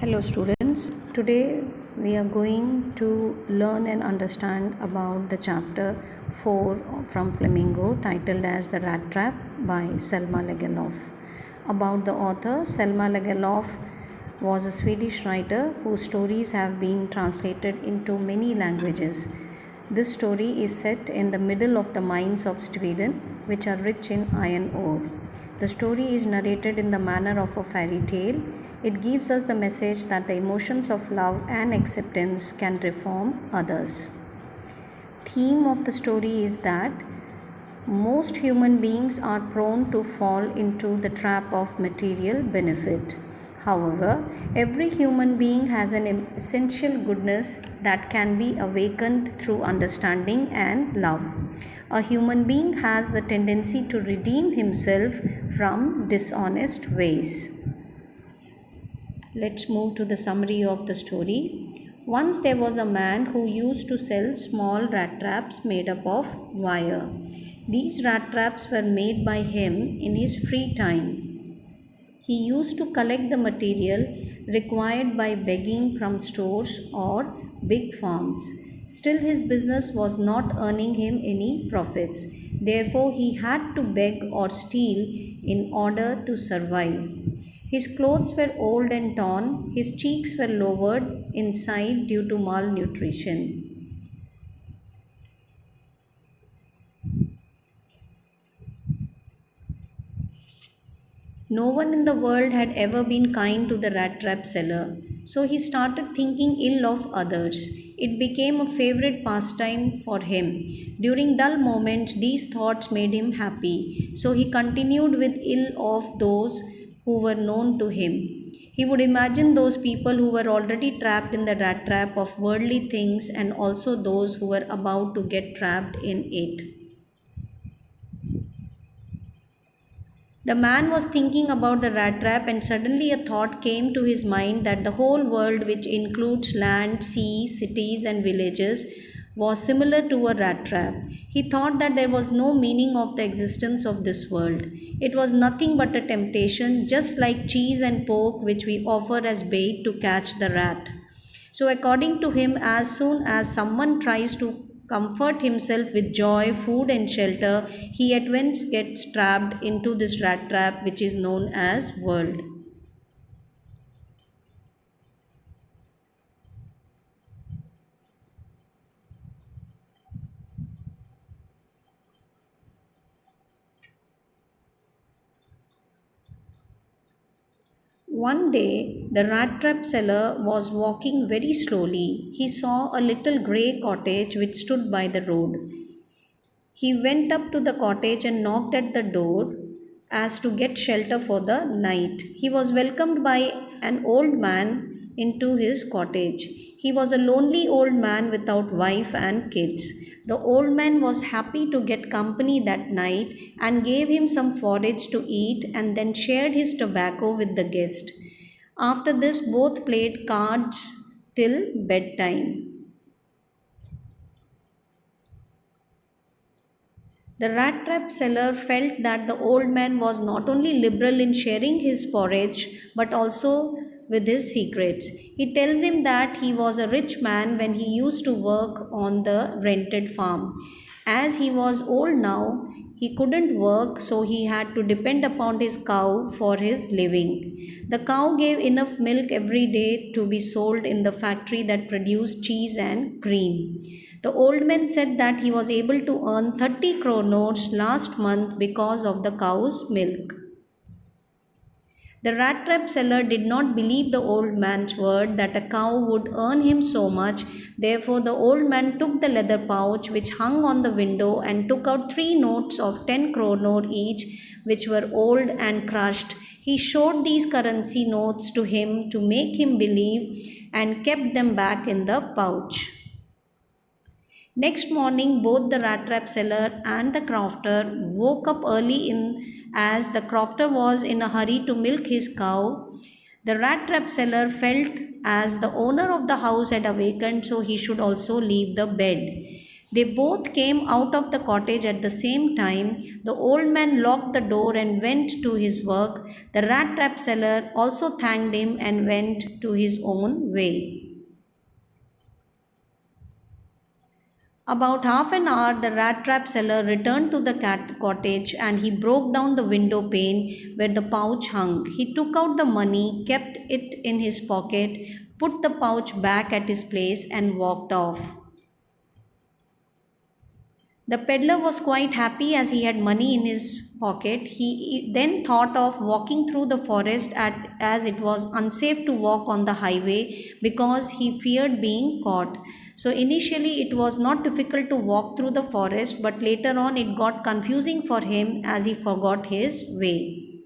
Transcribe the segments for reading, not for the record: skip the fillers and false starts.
Hello students, today we are going to learn and understand about the chapter 4 from Flamingo titled as The Rat Trap by Selma Lagerlöf. About the author, Selma Lagerlöf was a Swedish writer whose stories have been translated into many languages. This story is set in the middle of the mines of Sweden, which are rich in iron ore. The story is narrated in the manner of a fairy tale. It gives us the message that the emotions of love and acceptance can reform others. Theme of the story is that most human beings are prone to fall into the trap of material benefit. However, every human being has an essential goodness that can be awakened through understanding and love. A human being has the tendency to redeem himself from dishonest ways. Let's move to the summary of the story. Once there was a man who used to sell small rat traps made up of wire. These rat traps were made by him in his free time. He used to collect the material required by begging from stores or big farms. Still, his business was not earning him any profits. Therefore, he had to beg or steal in order to survive. His clothes were old and torn, his cheeks were lowered inside due to malnutrition. No one in the world had ever been kind to the rat trap seller, so he started thinking ill of others. It became a favorite pastime for him. During dull moments, these thoughts made him happy, so he continued with ill of those who were known to him. He would imagine those people who were already trapped in the rat trap of worldly things and also those who were about to get trapped in it. The man was thinking about the rat trap, and suddenly a thought came to his mind that the whole world, which includes land, sea, cities, and villages, was similar to a rat trap. He thought that there was no meaning of the existence of this world. It was nothing but a temptation, just like cheese and pork, which we offer as bait to catch the rat. So, according to him, as soon as someone tries to comfort himself with joy, food, and shelter, he at once gets trapped into this rat trap which is known as world. One day, the rat trap seller was walking very slowly. He saw a little grey cottage which stood by the road. He went up to the cottage and knocked at the door as to get shelter for the night. He was welcomed by an old man into his cottage. He was a lonely old man without wife and kids. The old man was happy to get company that night and gave him some forage to eat and then shared his tobacco with the guest. After this, both played cards till bedtime. The rat trap seller felt that the old man was not only liberal in sharing his porridge but also with his secrets. He tells him that he was a rich man when he used to work on the rented farm. As he was old now, he couldn't work, so he had to depend upon his cow for his living. The cow gave enough milk every day to be sold in the factory that produced cheese and cream. The old man said that he was able to earn 30 kronos last month because of the cow's milk. The rat trap seller did not believe the old man's word that a cow would earn him so much. Therefore, the old man took the leather pouch which hung on the window and took out 3 notes of 10 kroner each, which were old and crushed. He showed these currency notes to him to make him believe and kept them back in the pouch. Next morning, both the rat trap seller and the crofter woke up early in as the crofter was in a hurry to milk his cow. The rat trap seller felt as the owner of the house had awakened, so he should also leave the bed. They both came out of the cottage at the same time. The old man locked the door and went to his work. The rat trap seller also thanked him and went to his own way. About half an hour, the rat trap seller returned to the cottage and he broke down the window pane where the pouch hung. He took out the money, kept it in his pocket, put the pouch back at his place, and walked off. The peddler was quite happy as he had money in his pocket. He then thought of walking through the forest as it was unsafe to walk on the highway because he feared being caught. So initially it was not difficult to walk through the forest, but later on it got confusing for him as he forgot his way.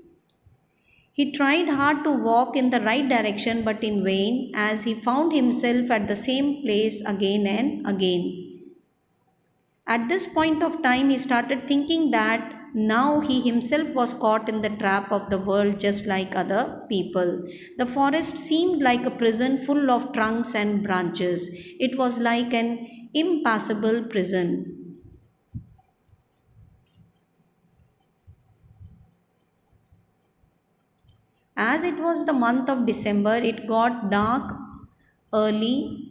He tried hard to walk in the right direction but in vain as he found himself at the same place again and again. At this point of time, he started thinking that now he himself was caught in the trap of the world just like other people. The forest seemed like a prison full of trunks and branches. It was like an impassable prison. As it was the month of December, it got dark early.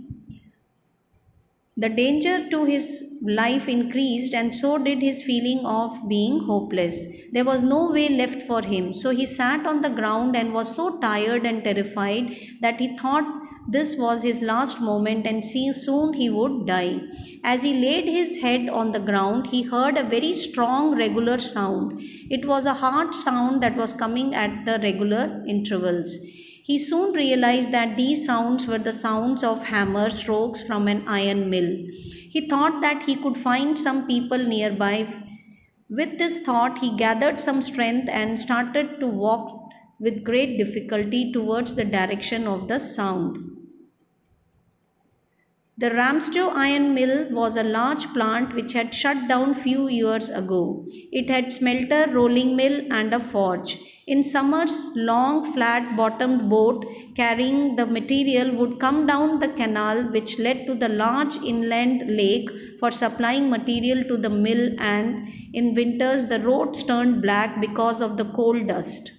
The danger to his life increased, and so did his feeling of being hopeless. There was no way left for him, so he sat on the ground and was so tired and terrified that he thought this was his last moment and soon he would die. As he laid his head on the ground, he heard a very strong, regular sound. It was a hard sound that was coming at the regular intervals. He soon realized that these sounds were the sounds of hammer strokes from an iron mill. He thought that he could find some people nearby. With this thought, he gathered some strength and started to walk with great difficulty towards the direction of the sound. The Ramsjo iron mill was a large plant which had shut down few years ago. It had smelter, rolling mill and a forge. In summers, long flat-bottomed boat carrying the material would come down the canal which led to the large inland lake for supplying material to the mill, and in winters the roads turned black because of the coal dust.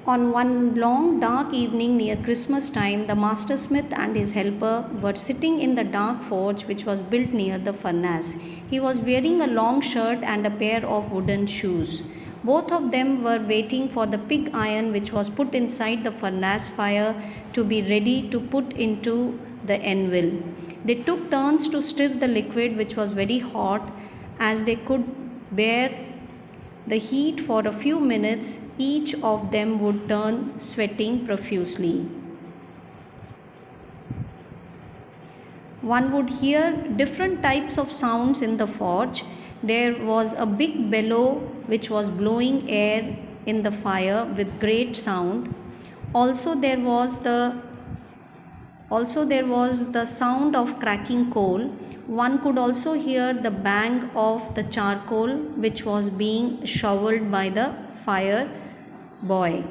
On one long dark evening near Christmas time, the master smith and his helper were sitting in the dark forge which was built near the furnace. He was wearing a long shirt and a pair of wooden shoes. Both of them were waiting for the pig iron which was put inside the furnace fire to be ready to put into the anvil. They took turns to stir the liquid which was very hot. As they could bear the heat for a few minutes, each of them would turn sweating profusely. One would hear different types of sounds in the forge. There was a big bellow which was blowing air in the fire with great sound. Also there was the sound of cracking coal. One could also hear the bang of the charcoal which was being shoveled by the fire boy.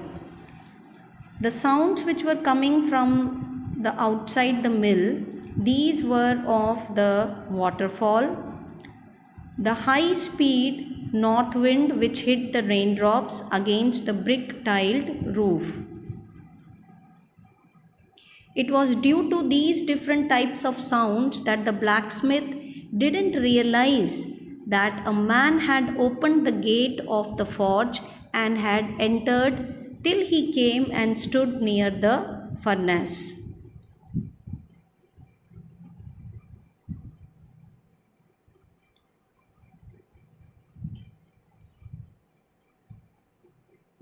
The sounds which were coming from the outside the mill, these were of the waterfall, the high speed north wind which hit the raindrops against the brick tiled roof. It was due to these different types of sounds that the blacksmith didn't realize that a man had opened the gate of the forge and had entered till he came and stood near the furnace.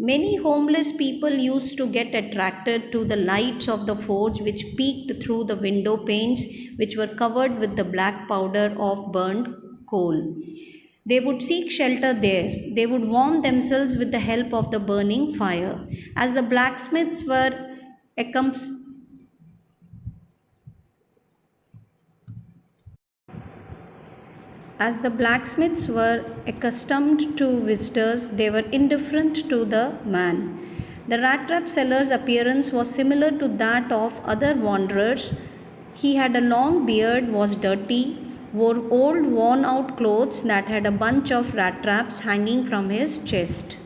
Many homeless people used to get attracted to the lights of the forge which peeked through the window panes which were covered with the black powder of burned coal. They would seek shelter there. They would warm themselves with the help of the burning fire. As the blacksmiths were accustomed As the blacksmiths were accustomed to visitors, they were indifferent to the man. The rat trap seller's appearance was similar to that of other wanderers. He had a long beard, was dirty, wore old worn out clothes that had a bunch of rat traps hanging from his chest.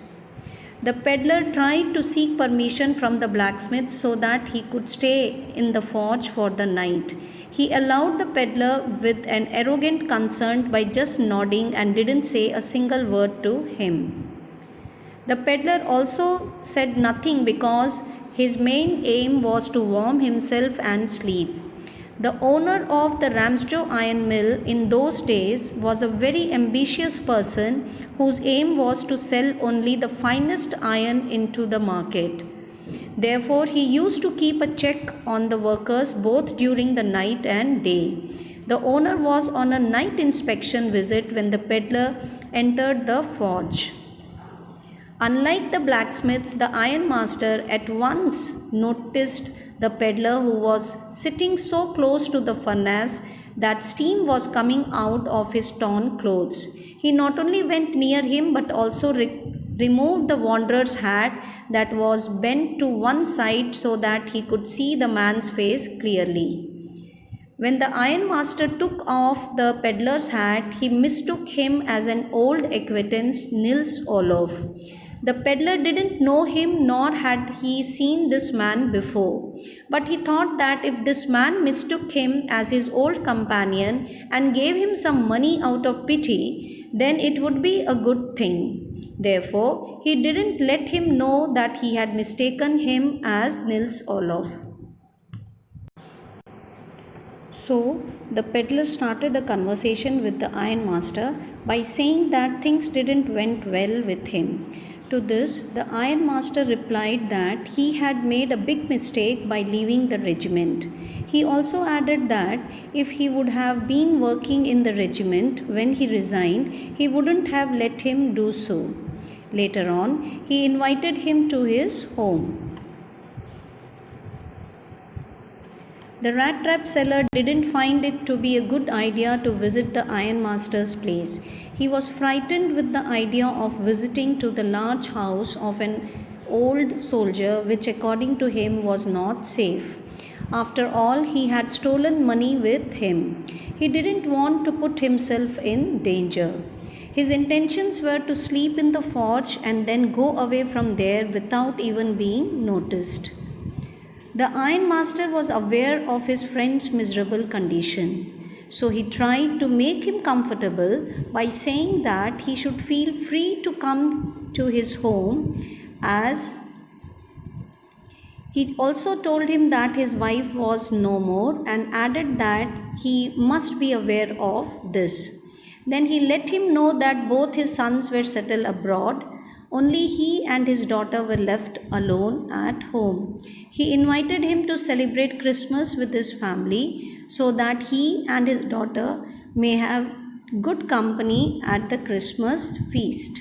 The peddler tried to seek permission from the blacksmith so that he could stay in the forge for the night. He allowed the peddler with an arrogant concern by just nodding and didn't say a single word to him. The peddler also said nothing because his main aim was to warm himself and sleep. The owner of the Ramsjo iron mill in those days was a very ambitious person whose aim was to sell only the finest iron into the market. Therefore, he used to keep a check on the workers both during the night and day. The owner was on a night inspection visit when the peddler entered the forge. Unlike the blacksmiths, the ironmaster at once noticed the peddler, who was sitting so close to the furnace that steam was coming out of his torn clothes. He not only went near him but also removed the wanderer's hat that was bent to one side so that he could see the man's face clearly. When the ironmaster took off the peddler's hat, he mistook him as an old acquaintance, Nils Olof. The peddler didn't know him, nor had he seen this man before. But he thought that if this man mistook him as his old companion and gave him some money out of pity, then it would be a good thing. Therefore, he didn't let him know that he had mistaken him as Nils Olof. So, the peddler started a conversation with the ironmaster by saying that things didn't went well with him. To this, the ironmaster replied that he had made a big mistake by leaving the regiment. He also added that if he would have been working in the regiment when he resigned, he wouldn't have let him do so. Later on, he invited him to his home. The rat trap seller didn't find it to be a good idea to visit the ironmaster's place. He was frightened with the idea of visiting to the large house of an old soldier, which according to him was not safe. After all, he had stolen money with him. He didn't want to put himself in danger. His intentions were to sleep in the forge and then go away from there without even being noticed. The ironmaster was aware of his friend's miserable condition, so he tried to make him comfortable by saying that he should feel free to come to his home, as he also told him that his wife was no more and added that he must be aware of this. Then he let him know that both his sons were settled abroad. Only he and his daughter were left alone at home. He invited him to celebrate Christmas with his family so that he and his daughter may have good company at the Christmas feast.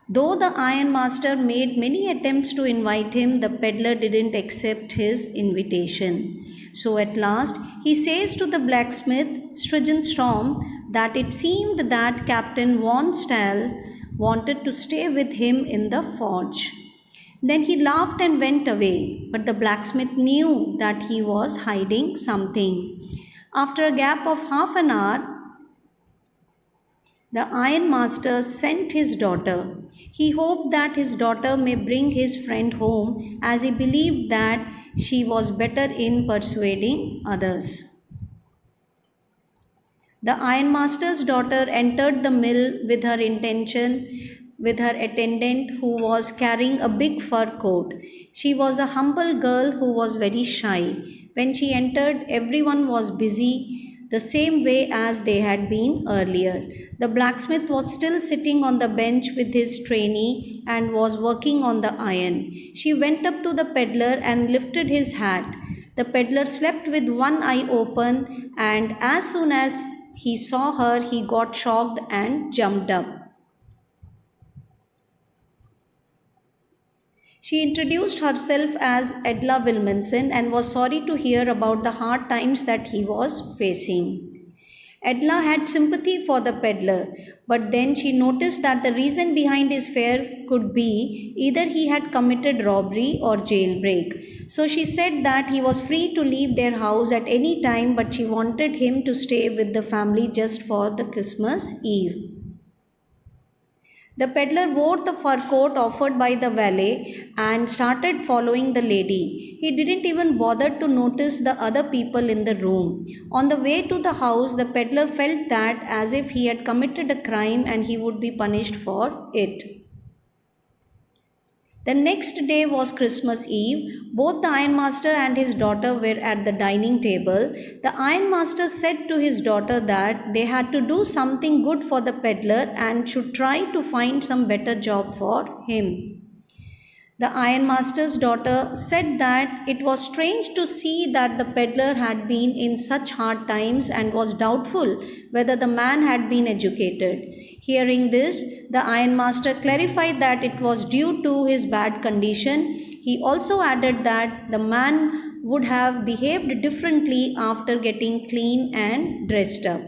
Though the ironmaster made many attempts to invite him, the peddler didn't accept his invitation. So at last he says to the blacksmith Strigenstrom that it seemed that Captain von Stahl wanted to stay with him in the forge. Then he laughed and went away, but the blacksmith knew that he was hiding something. After a gap of half an hour, the ironmaster sent his daughter. He hoped that his daughter may bring his friend home, as he believed that she was better in persuading others. The ironmaster's daughter entered the mill with her attendant who was carrying a big fur coat. She was a humble girl who was very shy. When she entered, everyone was busy the same way as they had been earlier. The blacksmith was still sitting on the bench with his trainee and was working on the iron. She went up to the peddler and lifted his hat. The peddler slept with one eye open, and as soon as he saw her, he got shocked and jumped up. She introduced herself as Edla Wilmanson and was sorry to hear about the hard times that he was facing. Edla had sympathy for the peddler, but then she noticed that the reason behind his fear could be either he had committed robbery or jailbreak. So she said that he was free to leave their house at any time, but she wanted him to stay with the family just for the Christmas Eve. The peddler wore the fur coat offered by the valet and started following the lady. He didn't even bother to notice the other people in the room. On the way to the house, the peddler felt that as if he had committed a crime and he would be punished for it. The next day was Christmas Eve. Both the ironmaster and his daughter were at the dining table. The ironmaster said to his daughter that they had to do something good for the peddler and should try to find some better job for him. The ironmaster's daughter said that it was strange to see that the peddler had been in such hard times and was doubtful whether the man had been educated. Hearing this, the ironmaster clarified that it was due to his bad condition. He also added that the man would have behaved differently after getting clean and dressed up.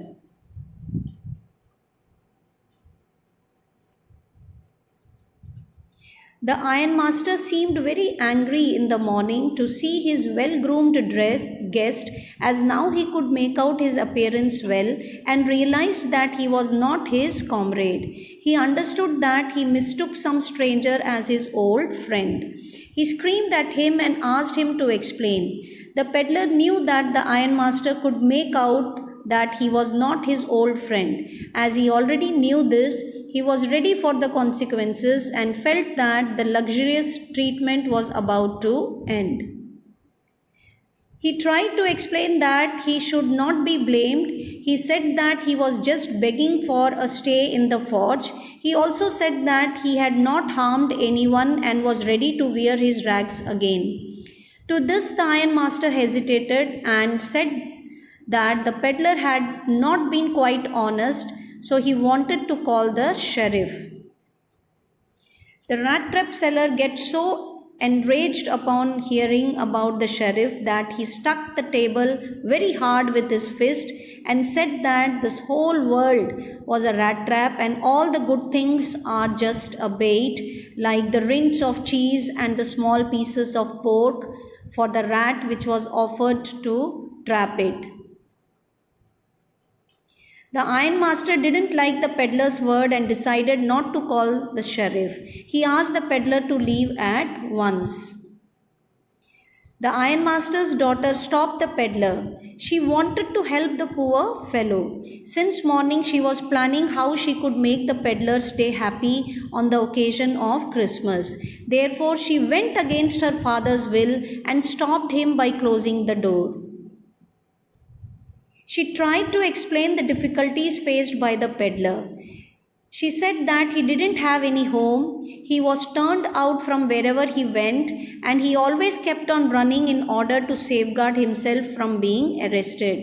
The ironmaster seemed very angry in the morning to see his well-groomed guest, as now he could make out his appearance well, and realized that he was not his comrade. He understood that he mistook some stranger as his old friend. He screamed at him and asked him to explain. The peddler knew that the ironmaster could make out that he was not his old friend. As he already knew this, he was ready for the consequences and felt that the luxurious treatment was about to end. He tried to explain that he should not be blamed. He said that he was just begging for a stay in the forge. He also said that he had not harmed anyone and was ready to wear his rags again. To this, the ironmaster hesitated and said that the peddler had not been quite honest, so he wanted to call the sheriff. The rat trap seller gets so enraged upon hearing about the sheriff that he struck the table very hard with his fist and said that this whole world was a rat trap and all the good things are just a bait, like the rinds of cheese and the small pieces of pork for the rat which was offered to trap it. The ironmaster didn't like the peddler's word and decided not to call the sheriff. He asked the peddler to leave at once. The ironmaster's daughter stopped the peddler. She wanted to help the poor fellow. Since morning she was planning how she could make the peddler stay happy on the occasion of Christmas. Therefore she went against her father's will and stopped him by closing the door. She tried to explain the difficulties faced by the peddler. She said that he didn't have any home, he was turned out from wherever he went, and he always kept on running in order to safeguard himself from being arrested.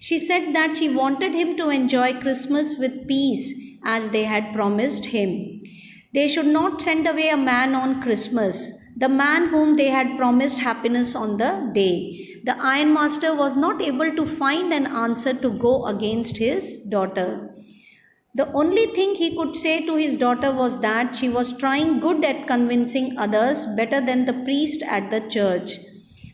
She said that she wanted him to enjoy Christmas with peace as they had promised him. They should not send away a man on Christmas, the man whom they had promised happiness on the day. The ironmaster was not able to find an answer to go against his daughter. The only thing he could say to his daughter was that she was trying good at convincing others better than the priest at the church.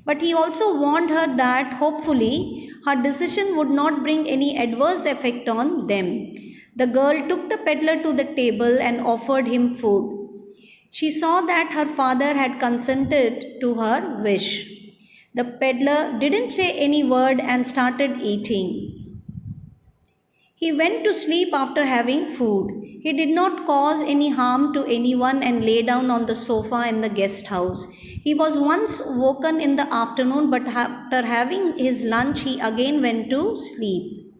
But he also warned her that hopefully her decision would not bring any adverse effect on them. The girl took the peddler to the table and offered him food. She saw that her father had consented to her wish. The peddler didn't say any word and started eating. He went to sleep after having food. He did not cause any harm to anyone and lay down on the sofa in the guest house. He was once woken in the afternoon, but after having his lunch, he again went to sleep.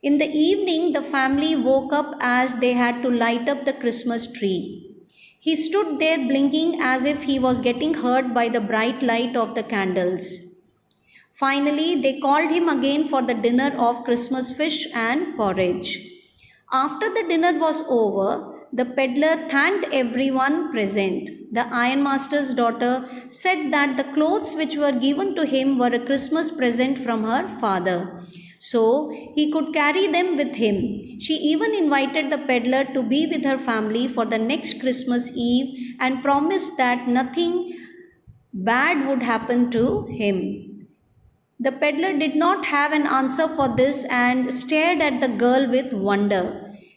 In the evening, the family woke up as they had to light up the Christmas tree. He stood there blinking as if he was getting hurt by the bright light of the candles. Finally, they called him again for the dinner of Christmas fish and porridge. After the dinner was over, the peddler thanked everyone present. The ironmaster's daughter said that the clothes which were given to him were a Christmas present from her father. so he could carry them with him. She even invited the peddler to be with her family for the next Christmas Eve and promised that nothing bad would happen to him. The peddler did not have an answer for this and stared at the girl with wonder.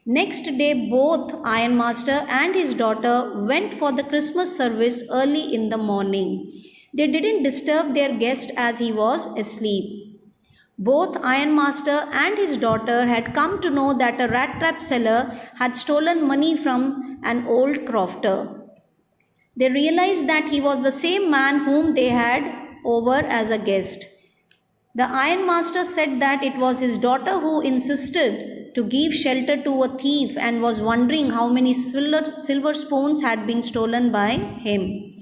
Next day, both Ironmaster and his daughter went for the Christmas service early in the morning. They didn't disturb their guest as he was asleep. Both Ironmaster and his daughter had come to know that a rat trap seller had stolen money from an old crofter. They realized that he was the same man whom they had over as a guest. The ironmaster said that it was his daughter who insisted to give shelter to a thief and was wondering how many silver spoons had been stolen by him.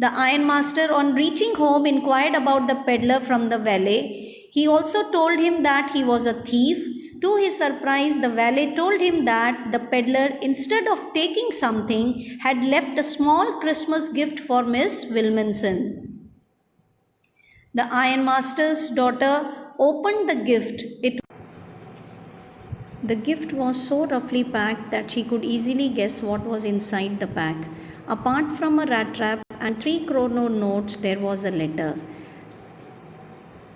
The ironmaster, on reaching home, inquired about the peddler from the valet. He also told him that he was a thief. To his surprise, the valet told him that the peddler, instead of taking something, had left a small Christmas gift for Miss Williamson. The ironmaster's daughter opened the gift. The gift was so roughly packed that she could easily guess what was inside the pack. Apart from a rat trap and 3 kroner notes, there was a letter.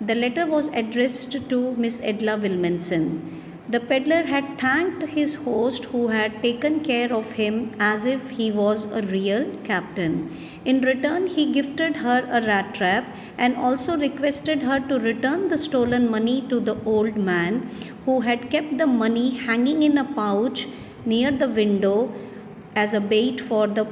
The letter was addressed to Miss Edla Williamson. The peddler had thanked his host who had taken care of him as if he was a real captain. In return, he gifted her a rat trap and also requested her to return the stolen money to the old man who had kept the money hanging in a pouch near the window as a bait for the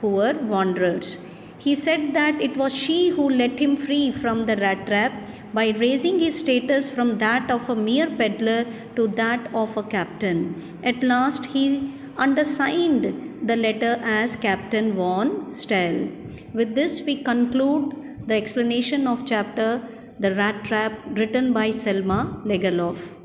poor wanderers. He said that it was she who let him free from the rat trap by raising his status from that of a mere peddler to that of a captain. At last he undersigned the letter as Captain Von Stael. With this we conclude the explanation of chapter The Rat Trap, written by Selma Lagerlöf.